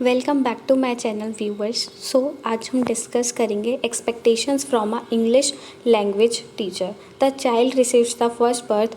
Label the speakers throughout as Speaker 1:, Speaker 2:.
Speaker 1: Welcome back to my channel viewers. आज हम discuss करेंगे expectations from a English language teacher. The child receives the first birth,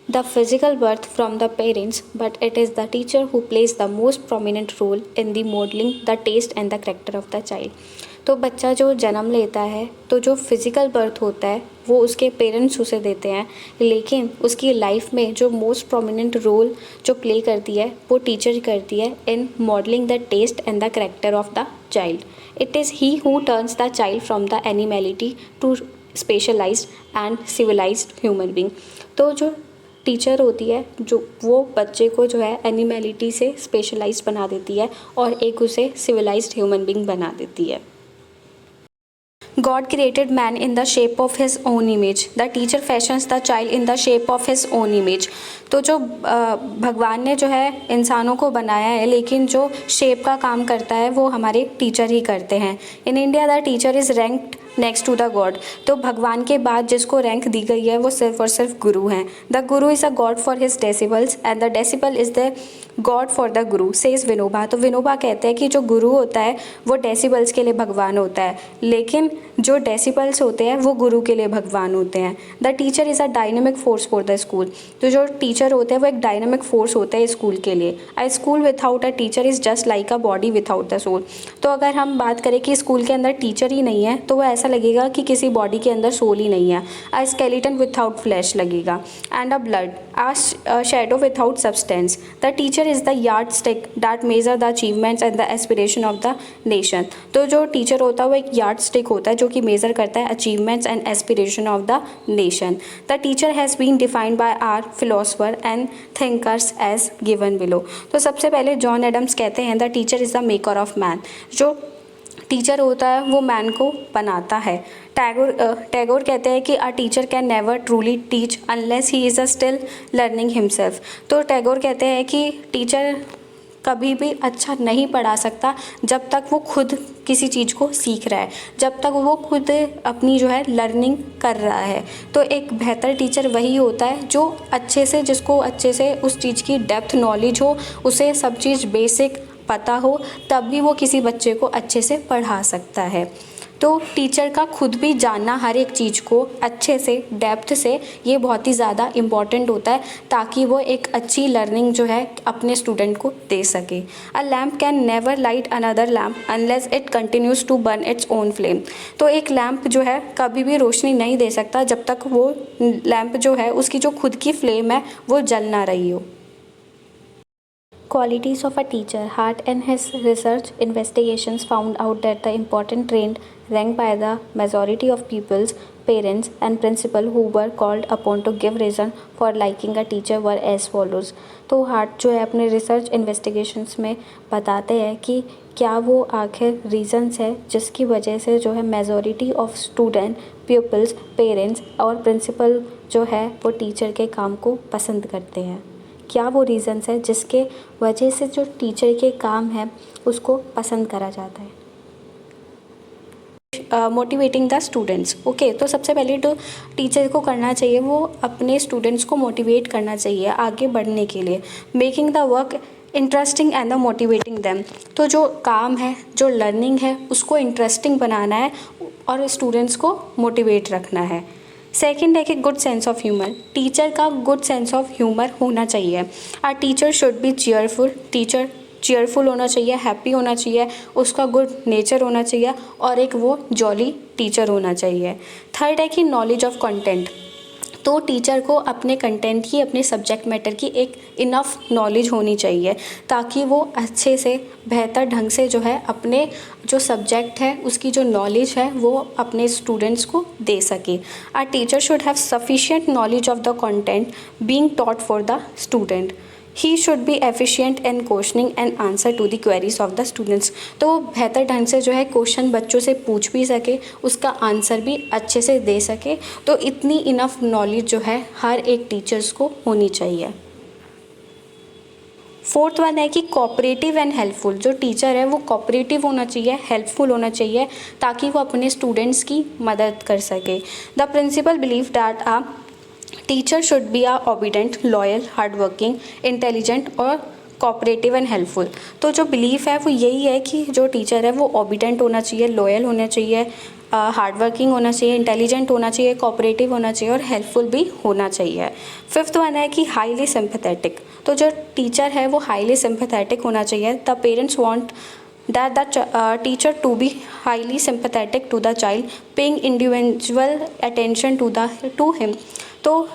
Speaker 1: the physical birth from the parents, but it is the teacher who plays the most prominent role in the modelling the taste and the character of the child. तो बच्चा जो जन्म लेता है तो जो physical birth होता है वो उसके पेरेंट्स उसे देते हैं, लेकिन उसकी लाइफ में जो मोस्ट प्रोमिनेंट रोल जो प्ले करती है वो टीचर करती है in modelling the taste and the character of the child. It is he who turns the child from the animality to specialised and civilised human being. तो जो teacher होती है जो वो बच्चे को जो है एनिमैलिटी से स्पेशलाइज्ड बना देती है और एक उसे सिविलाइज्ड ह्यूमन बीइंग बना देती है। God created man in the shape of his own image. The teacher fashions the child in the shape of his own image. तो जो भगवान ने जो है इंसानों को बनाया है, लेकिन जो शेप का काम करता है वो हमारे टीचर ही करते हैं। In India the teacher is ranked next to the god. तो भगवान के बाद जिसको रैंक दी गई है वो सिर्फ और सिर्फ गुरु हैं। The Guru is a God for his decibels and the decibel is the God for the Guru, says Vinoba. तो विनोबा कहते हैं कि जो गुरु होता है वो डेसिबल्स के लिए भगवान होता है, लेकिन जो डेसिबल्स होते हैं वो गुरु के लिए भगवान होते हैं। The teacher is a dynamic force for the school. तो जो टीचर होते हैं वो एक डायनेमिक फोर्स होता है स्कूल के लिए। A school without a teacher is just like a body without the soul. तो अगर हम बात करें कि स्कूल के अंदर टीचर ही नहीं है तो वो ऐसा लगेगा कि किसी बॉडी के अंदर सोल ही नहीं है। अ स्केलेटन विथआउट फ्लैश लगेगा and a blood, a shadow without substance. The teacher is the yard stick that measure the achievements and the aspiration of the nation. तो जो टीचर होता है वो एक यार्ड स्टिक होता है जो कि मेज़र करता है achievements and aspiration of the nation. The teacher has been defined by our philosopher and thinkers as given below. तो सबसे पहले जॉन एडम्स कहते हैं the teacher is the maker of man. जो टीचर होता है वो मैन को बनाता है। टैगोर कहते हैं कि a teacher can never truly teach unless he is a still learning himself. तो टैगोर कहते हैं कि टीचर कभी भी अच्छा नहीं पढ़ा सकता जब तक वो खुद किसी चीज़ को सीख रहा है, जब तक वो खुद अपनी जो है लर्निंग कर रहा है। तो एक बेहतर टीचर वही होता है जो अच्छे से, जिसको अच्छे से उस चीज़ की डेप्थ नॉलेज हो, उसे सब चीज़ बेसिक पता हो, तब भी वो किसी बच्चे को अच्छे से पढ़ा सकता है। तो टीचर का खुद भी जानना हर एक चीज़ को अच्छे से डेप्थ से, ये बहुत ही ज़्यादा इम्पॉर्टेंट होता है ताकि वो एक अच्छी लर्निंग जो है अपने स्टूडेंट को दे सके। A lamp can never light another lamp unless it continues to burn its own flame. तो एक लैम्प जो है कभी भी रोशनी नहीं दे सकता जब तक वो लैम्प जो है उसकी जो खुद की फ्लेम है वो जल ना रही हो। Qualities of a teacher. Hart and his research investigations found out that the important trained ranked by the majority of pupils, parents, and principal who were called upon to give reason for liking a teacher were as follows. तो heart जो है अपने research investigations में बताते हैं कि क्या वो आखिर रीज़न्स है जिसकी वजह से जो है majority of student, peoples, parents और प्रिंसिपल जो है वो टीचर के काम को पसंद करते हैं। क्या वो रीज़न्स है जिसके वजह से जो टीचर के काम है उसको पसंद करा जाता है। Motivating the students. ओके, तो सबसे पहले तो टीचर को करना चाहिए वो अपने स्टूडेंट्स को मोटिवेट करना चाहिए आगे बढ़ने के लिए। Making the work interesting and the motivating them. तो जो काम है, जो लर्निंग है, उसको इंटरेस्टिंग बनाना है और स्टूडेंट्स को मोटिवेट रखना है। सेकेंड है कि good sense of humour. Teacher का गुड सेंस ऑफ ह्यूमर होना चाहिए। Our teacher should be cheerful. Teacher cheerful होना चाहिए, हैप्पी होना चाहिए, उसका गुड नेचर होना चाहिए और एक वो जॉली टीचर होना चाहिए। थर्ड है कि नॉलेज ऑफ कंटेंट। तो टीचर को अपने कंटेंट की, अपने सब्जेक्ट मैटर की एक इनफ नॉलेज होनी चाहिए ताकि वो अच्छे से बेहतर ढंग से जो है अपने जो सब्जेक्ट है उसकी जो नॉलेज है वो अपने स्टूडेंट्स को दे सके। Are teacher should have sufficient knowledge of the content being taught for the student. He should be efficient in questioning and answer to the queries of the students. तो वो बेहतर ढंग से जो है क्वेश्चन बच्चों से पूछ भी सके, उसका आंसर भी अच्छे से दे सके। तो इतनी इनफ नॉलेज जो है हर एक टीचर्स को होनी चाहिए। फोर्थ वन है कि कोऑपरेटिव एंड हेल्पफुल। जो टीचर है वो कोऑपरेटिव होना चाहिए, हेल्पफुल होना चाहिए ताकि वो अपने स्टूडेंट्स की मदद कर सके। The principal believe that teacher should be a obedient, loyal, hard working, intelligent और कोऑपरेटिव एंड हेल्पफुल। तो जो बिलीफ है वो यही है कि जो टीचर है वो ओबीडेंट होना चाहिए, लॉयल होना चाहिए, हार्ड वर्किंग होना चाहिए, इंटेलिजेंट होना चाहिए, कोऑपरेटिव होना चाहिए और हेल्पफुल भी होना चाहिए। फिफ्थ वन है कि हाईली सिंपैथेटिक। तो जो टीचर है वो हाईली सिंपैथेटिक होना चाहिए। The parents want that the teacher to be highly sympathetic to the child, paying individual attention to him। तो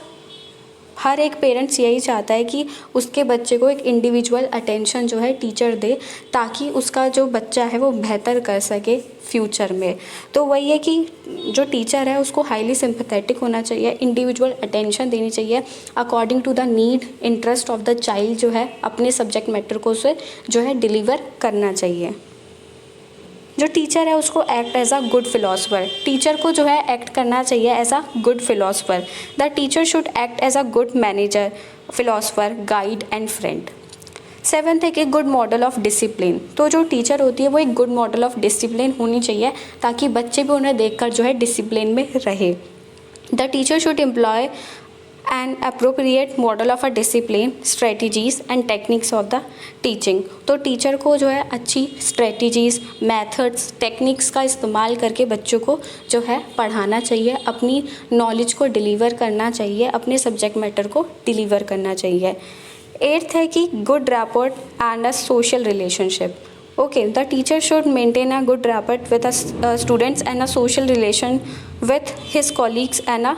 Speaker 1: हर एक पेरेंट्स यही चाहता है कि उसके बच्चे को एक इंडिविजुअल अटेंशन जो है टीचर दे, ताकि उसका जो बच्चा है वो बेहतर कर सके फ्यूचर में। तो वही है कि जो टीचर है उसको हाईली सिंपैथेटिक होना चाहिए, इंडिविजुअल अटेंशन देनी चाहिए according to the need interest of the child, जो है अपने सब्जेक्ट मैटर को उसे जो है डिलीवर करना चाहिए। जो टीचर है उसको act as a good philosopher. Teacher को जो है एक्ट करना चाहिए as a good philosopher. The teacher should act as a good manager, philosopher, guide and friend. Seventh है कि गुड मॉडल ऑफ डिसिप्लिन। तो जो टीचर होती है वो एक गुड मॉडल ऑफ डिसिप्लिन होनी चाहिए, ताकि बच्चे भी उन्हें देखकर जो है डिसिप्लिन में रहे। The teacher should employ and appropriate model of a discipline, strategies and techniques of the teaching. तो टीचर को जो है अच्छी स्ट्रेटजीज, मेथड्स, टेक्निक्स का इस्तेमाल करके बच्चों को जो है पढ़ाना चाहिए, अपनी नॉलेज को डिलीवर करना चाहिए, अपने सब्जेक्ट मैटर को डिलीवर करना चाहिए। एट्थ है कि good rapport and a social relationship. Okay, the teacher should maintain a good rapport with students and a social relation with his colleagues and a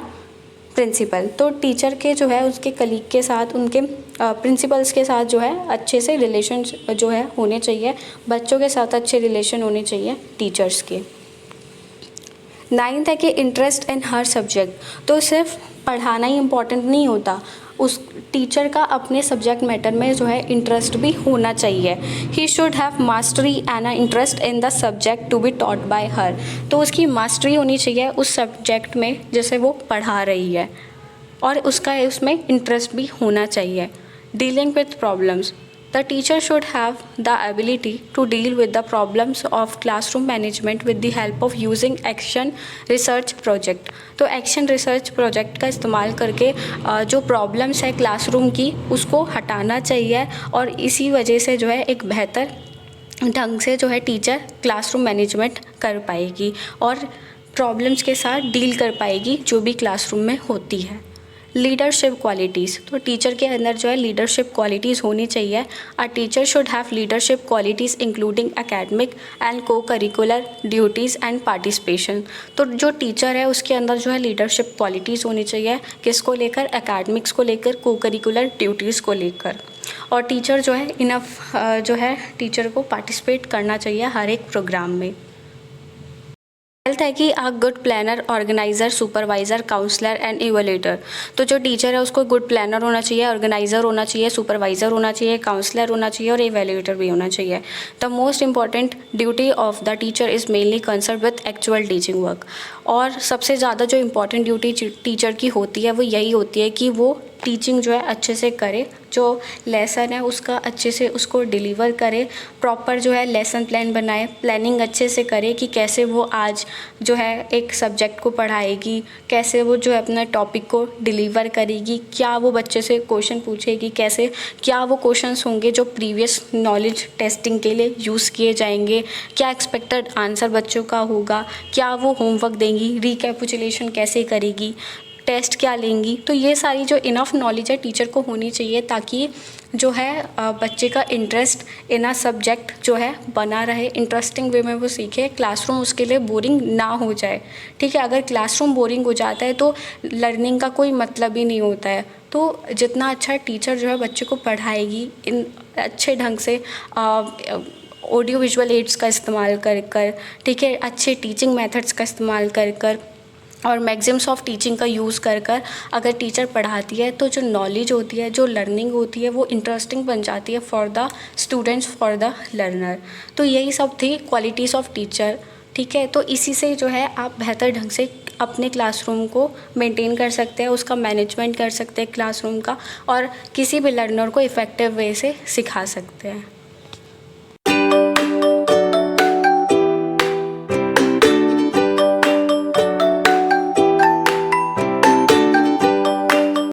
Speaker 1: principal. तो teacher के जो है उसके कलीग के साथ, उनके प्रिंसिपल्स के साथ जो है अच्छे से रिलेशन जो है होने चाहिए, बच्चों के साथ अच्छे रिलेशन होने चाहिए टीचर्स के। नाइन्थ है कि इंटरेस्ट इन हर सब्जेक्ट। तो सिर्फ पढ़ाना ही इम्पॉर्टेंट नहीं होता, उस टीचर का अपने सब्जेक्ट मैटर में जो है इंटरेस्ट भी होना चाहिए। He should have mastery and a interest in the subject to be taught by her. तो उसकी मास्टरी होनी चाहिए उस सब्जेक्ट में जैसे वो पढ़ा रही है, और उसका उसमें इंटरेस्ट भी होना चाहिए। Dealing with problems. The teacher should have the ability to deal with the problems of classroom management with the help of using action research project। तो एक्शन रिसर्च प्रोजेक्ट का इस्तेमाल करके जो प्रॉब्लम्स है क्लासरूम की उसको हटाना चाहिए, और इसी वजह से जो है एक बेहतर ढंग से जो है टीचर क्लासरूम मैनेजमेंट कर पाएगी और प्रॉब्लम्स के साथ डील कर पाएगी जो भी क्लासरूम में होती है। Leadership qualities. तो टीचर के अंदर जो है लीडरशिप क्वालिटीज़ होनी चाहिए। A teacher should have leadership qualities including academic and को करिकुलर ड्यूटीज़ एंड पार्टिसिपेशन। तो जो टीचर है उसके अंदर जो है लीडरशिप क्वालिटीज़ होनी चाहिए, किसको लेकर, एकेडमिक्स को लेकर, को करिकुलर ड्यूटीज़ को लेकर। और टीचर जो है इनफ जो है टीचर को पार्टिसिपेट करना चाहिए हर एक प्रोग्राम में। हेल्थ है कि a good planner, organiser, supervisor, counsellor and evaluator. तो जो टीचर है उसको गुड प्लानर होना चाहिए, ऑर्गेनाइज़र होना चाहिए, सुपरवाइज़र होना चाहिए, काउंसलर होना चाहिए और इवैल्यूएटर भी होना चाहिए। The most important duty of the teacher is mainly concern with actual teaching work. और सबसे ज़्यादा जो इम्पॉर्टेंट ड्यूटी टीचर की होती है वो यही होती है कि वो टीचिंग जो है अच्छे से करे, जो लेसन है उसका अच्छे से उसको डिलीवर करे, प्रॉपर जो है लेसन प्लान बनाए, प्लानिंग अच्छे से करे कि कैसे वो आज जो है एक सब्जेक्ट को पढ़ाएगी, कैसे वो जो है अपना टॉपिक को डिलीवर करेगी, क्या वो बच्चे से क्वेश्चन पूछेगी, कैसे क्या वो क्वेश्चंस होंगे जो प्रीवियस नॉलेज टेस्टिंग के लिए यूज़ किए जाएंगे, क्या एक्सपेक्टेड आंसर बच्चों का होगा, क्या वो होमवर्क देंगी, रिकैपिचुलेशन कैसे करेगी, टेस्ट क्या लेंगी। तो ये सारी जो इनफ नॉलेज है टीचर को होनी चाहिए, ताकि जो है बच्चे का इंटरेस्ट इन अ सब्जेक्ट जो है बना रहे, इंटरेस्टिंग वे में वो सीखे, क्लासरूम उसके लिए बोरिंग ना हो जाए। ठीक है, अगर क्लासरूम बोरिंग हो जाता है तो लर्निंग का कोई मतलब ही नहीं होता है। तो जितना अच्छा टीचर जो है बच्चे को पढ़ाएगी इन अच्छे ढंग से, ऑडियो विजुअल एड्स का इस्तेमाल कर कर, ठीक है, अच्छे टीचिंग मेथड्स का इस्तेमाल कर कर और मैक्सिम्स ऑफ टीचिंग का यूज़ कर कर अगर टीचर पढ़ाती है तो जो नॉलेज होती है, जो लर्निंग होती है वो इंटरेस्टिंग बन जाती है for the students, for the learner. तो यही सब थी क्वालिटीज़ ऑफ टीचर। ठीक है, तो इसी से जो है आप बेहतर ढंग से अपने क्लासरूम को मेंटेन कर सकते हैं, उसका मैनेजमेंट कर सकते हैं क्लासरूम का, और किसी भी लर्नर को इफ़ेक्टिव वे से सिखा सकते हैं।